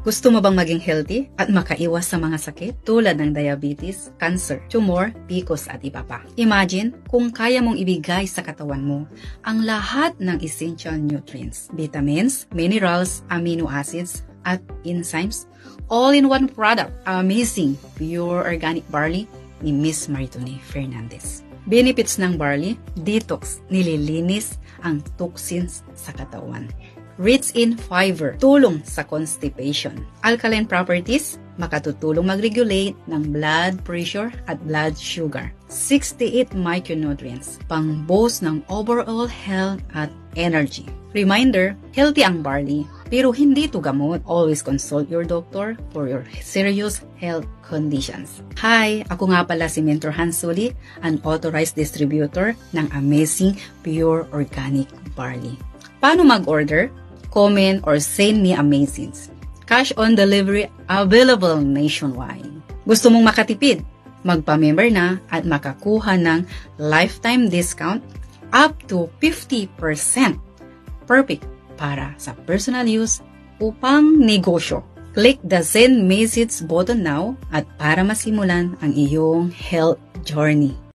Gusto mo bang maging healthy at makaiwas sa mga sakit tulad ng diabetes, cancer, tumor, PCOS at iba pa? Imagine kung kaya mong ibigay sa katawan mo ang lahat ng essential nutrients, vitamins, minerals, amino acids, at enzymes all in one product. Amazing pure organic barley ni Miss Maritone Fernandez. Benefits ng barley: detox, nililinis ang toxins sa katawan. Rich in fiber, tulong sa constipation. Alkaline properties, makatutulong mag-regulate ng blood pressure at blood sugar. 68 micronutrients, pang-boost ng overall health at energy. Reminder, healthy ang barley, pero hindi ito gamot. Always consult your doctor for your serious health conditions. Hi, ako nga pala si Mentor Hansuli, an authorized distributor ng Amazing Pure Organic Barley. Paano mag-order? Comment or send me Amazings. Cash on delivery available nationwide. Gusto mong makatipid? Magpa-member na at makakuha ng lifetime discount up to 50%. Perfect para sa personal use upang negosyo. Click the send message button now at para masimulan ang iyong health journey.